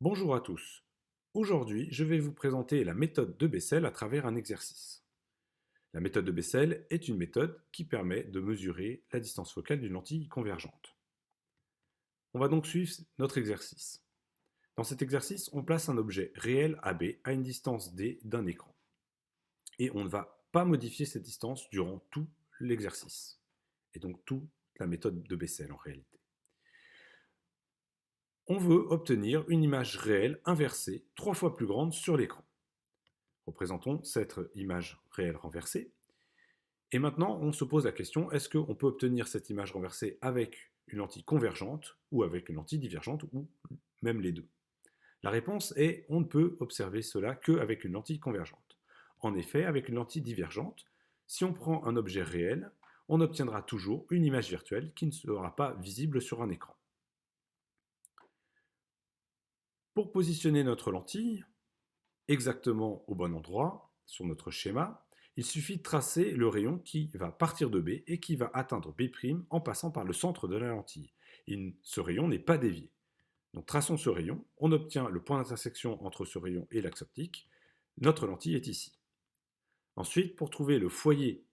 Bonjour à tous. Aujourd'hui, je vais vous présenter la méthode de Bessel à travers un exercice. La méthode de Bessel est une méthode qui permet de mesurer la distance focale d'une lentille convergente. On va donc suivre notre exercice. Dans cet exercice, on place un objet réel AB à une distance D d'un écran. Et on ne va pas modifier cette distance durant tout l'exercice. Et donc toute la méthode de Bessel en réalité. On veut obtenir une image réelle inversée 3 fois plus grande sur l'écran. Représentons cette image réelle renversée. Et maintenant, on se pose la question, est-ce qu'on peut obtenir cette image renversée avec une lentille convergente ou avec une lentille divergente ou même les deux? La réponse est, on ne peut observer cela qu'avec une lentille convergente. En effet, avec une lentille divergente, si on prend un objet réel, on obtiendra toujours une image virtuelle qui ne sera pas visible sur un écran. Pour positionner notre lentille exactement au bon endroit sur notre schéma, il suffit de tracer le rayon qui va partir de B et qui va atteindre B' en passant par le centre de la lentille. Ce rayon n'est pas dévié. Donc traçons ce rayon, on obtient le point d'intersection entre ce rayon et l'axe optique. Notre lentille est ici. Ensuite, pour trouver le foyer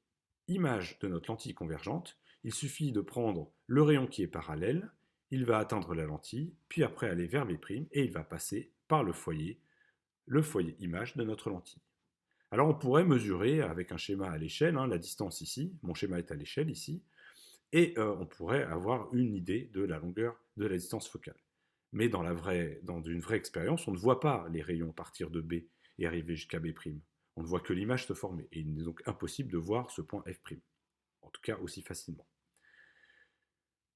image de notre lentille convergente, il suffit de prendre le rayon qui est parallèle, il va atteindre la lentille, puis après aller vers B' et il va passer par le foyer image de notre lentille. Alors on pourrait mesurer avec un schéma à l'échelle, la distance ici, mon schéma est à l'échelle ici, et on pourrait avoir une idée de la longueur de la distance focale. Mais dans une vraie expérience, on ne voit pas les rayons partir de B et arriver jusqu'à B'. On ne voit que l'image se former, et il est donc impossible de voir ce point F', en tout cas aussi facilement.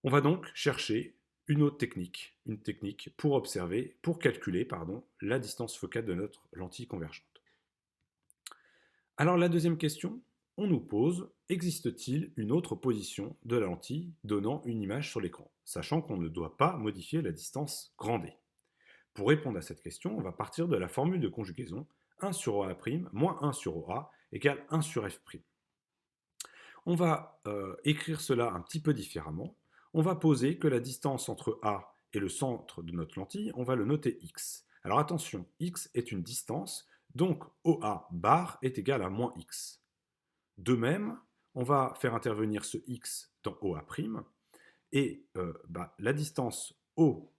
On va donc chercher une autre technique, pour calculer la distance focale de notre lentille convergente. Alors la deuxième question, on nous pose, existe-t-il une autre position de la lentille donnant une image sur l'écran, sachant qu'on ne doit pas modifier la distance grand D? Pour répondre à cette question, on va partir de la formule de conjugaison 1 sur OA' moins 1 sur OA égale 1 sur F'. On va écrire cela un petit peu différemment. On va poser que la distance entre A et le centre de notre lentille, on va le noter x. Alors attention, x est une distance, donc OA bar est égal à moins x. De même, on va faire intervenir ce x dans OA', et la distance OA',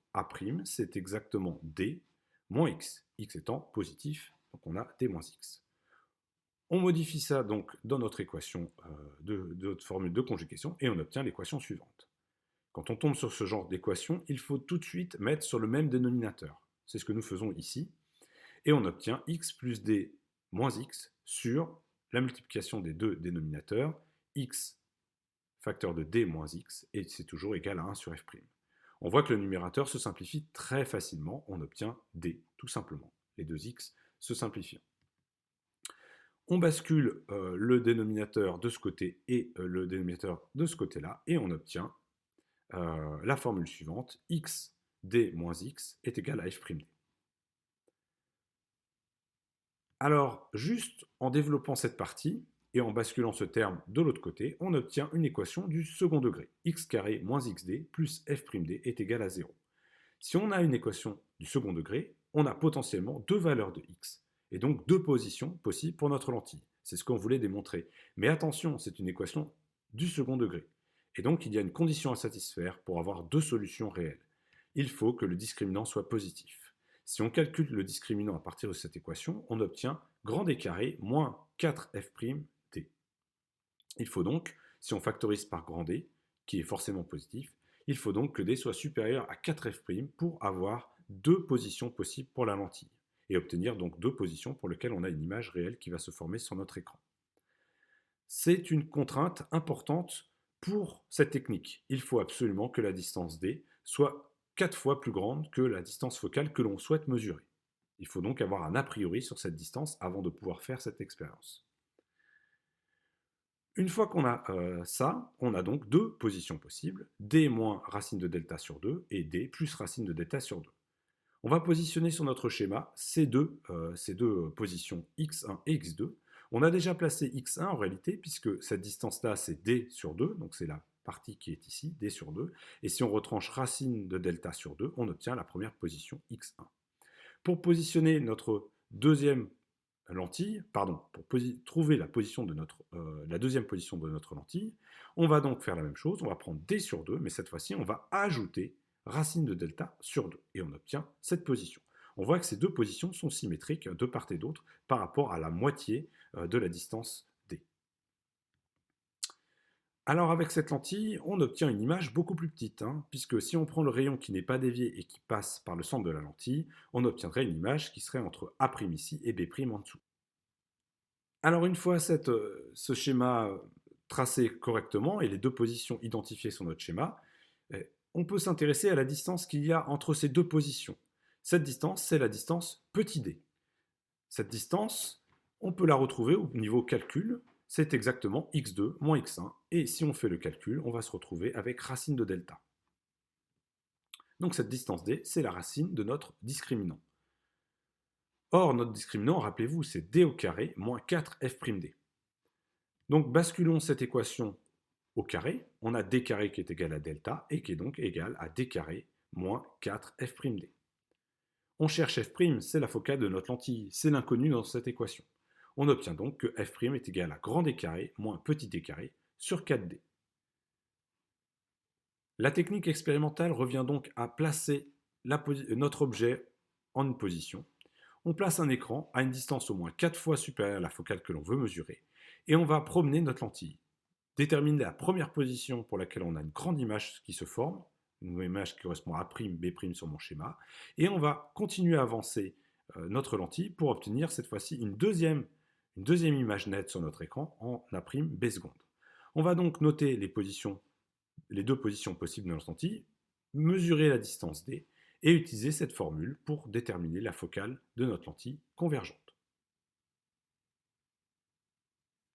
c'est exactement D moins x, x étant positif, donc on a D moins x. On modifie ça donc dans notre équation de notre formule de conjugation et on obtient l'équation suivante. Quand on tombe sur ce genre d'équation, il faut tout de suite mettre sur le même dénominateur. C'est ce que nous faisons ici. Et on obtient x plus d moins x sur la multiplication des deux dénominateurs, x facteur de d moins x, et c'est toujours égal à 1 sur f'. On voit que le numérateur se simplifie très facilement, on obtient d, tout simplement, les deux x se simplifiant. On bascule le dénominateur de ce côté et le dénominateur de ce côté-là, et on obtient la formule suivante, x d moins x est égal à f'. Alors, juste en développant cette partie, et en basculant ce terme de l'autre côté, on obtient une équation du second degré, x carré moins xd plus f'd est égal à 0. Si on a une équation du second degré, on a potentiellement deux valeurs de x, et donc deux positions possibles pour notre lentille. C'est ce qu'on voulait démontrer. Mais attention, c'est une équation du second degré. Et donc, il y a une condition à satisfaire pour avoir deux solutions réelles. Il faut que le discriminant soit positif. Si on calcule le discriminant à partir de cette équation, on obtient grand D carré moins 4f'd. Il faut donc, si on factorise par grand D, qui est forcément positif, il faut donc que D soit supérieur à 4f' pour avoir deux positions possibles pour la lentille, et obtenir donc deux positions pour lesquelles on a une image réelle qui va se former sur notre écran. C'est une contrainte importante pour cette technique. Il faut absolument que la distance D soit 4 fois plus grande que la distance focale que l'on souhaite mesurer. Il faut donc avoir un a priori sur cette distance avant de pouvoir faire cette expérience. Une fois qu'on a ça, on a donc deux positions possibles, d moins racine de delta sur 2 et d plus racine de delta sur 2. On va positionner sur notre schéma ces deux positions x1 et x2. On a déjà placé x1 en réalité, puisque cette distance-là, c'est d sur 2, donc c'est la partie qui est ici, d sur 2. Et si on retranche racine de delta sur 2, on obtient la première position x1. Pour positionner notre deuxième lentille, pardon, pour trouver la deuxième position de notre lentille, on va donc faire la même chose, on va prendre d sur 2, mais cette fois-ci, on va ajouter racine de delta sur 2, et on obtient cette position. On voit que ces deux positions sont symétriques de part et d'autre par rapport à la moitié de la distance d. Alors avec cette lentille, on obtient une image beaucoup plus petite, puisque si on prend le rayon qui n'est pas dévié et qui passe par le centre de la lentille, on obtiendrait une image qui serait entre A' ici et B' en dessous. Alors une fois ce schéma tracé correctement et les deux positions identifiées sur notre schéma, on peut s'intéresser à la distance qu'il y a entre ces deux positions. Cette distance, c'est la distance petit d. Cette distance, on peut la retrouver au niveau calcul, c'est exactement x2 moins x1, et si on fait le calcul, on va se retrouver avec racine de delta. Donc cette distance d, c'est la racine de notre discriminant. Or, notre discriminant, rappelez-vous, c'est d au carré moins 4f'd. Donc basculons cette équation au carré, on a d carré qui est égal à delta, et qui est donc égal à d carré moins 4f'd. On cherche f', c'est la focale de notre lentille, c'est l'inconnu dans cette équation. On obtient donc que f' est égal à grand D carré moins petit d carré sur 4D. La technique expérimentale revient donc à placer notre objet en une position. On place un écran à une distance au moins 4 fois supérieure à la focale que l'on veut mesurer, et on va promener notre lentille. Déterminer la première position pour laquelle on a une grande image qui se forme, une image qui correspond à A', B' sur mon schéma, et on va continuer à avancer notre lentille pour obtenir cette fois-ci une deuxième image nette sur notre écran en A', B seconde. On va donc noter les deux positions possibles de notre lentille, mesurer la distance d et utiliser cette formule pour déterminer la focale de notre lentille convergente.